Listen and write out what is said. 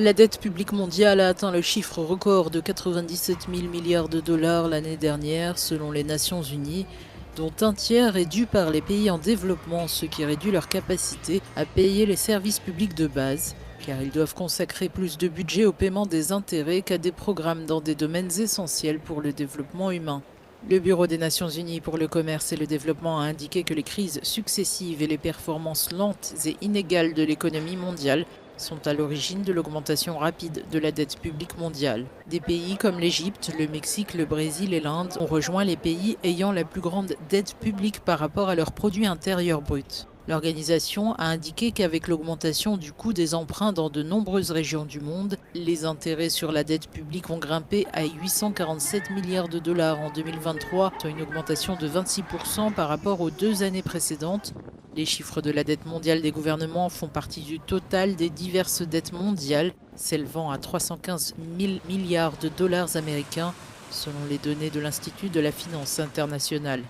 La dette publique mondiale a atteint le chiffre record de 97 000 milliards de dollars l'année dernière, selon les Nations Unies, dont un tiers est dû par les pays en développement, ce qui réduit leur capacité à payer les services publics de base, car ils doivent consacrer plus de budget au paiement des intérêts qu'à des programmes dans des domaines essentiels pour le développement humain. Le Bureau des Nations Unies pour le commerce et le développement a indiqué que les crises successives et les performances lentes et inégales de l'économie mondiale sont à l'origine de l'augmentation rapide de la dette publique mondiale. Des pays comme l'Égypte, le Mexique, le Brésil et l'Inde ont rejoint les pays ayant la plus grande dette publique par rapport à leur produit intérieur brut. L'organisation a indiqué qu'avec l'augmentation du coût des emprunts dans de nombreuses régions du monde, les intérêts sur la dette publique ont grimpé à 847 milliards de dollars en 2023, soit une augmentation de 26% par rapport aux 2 années précédentes. Les chiffres de la dette mondiale des gouvernements font partie du total des diverses dettes mondiales, s'élevant à 315 000 milliards de dollars américains, selon les données de l'Institut de la finance internationale.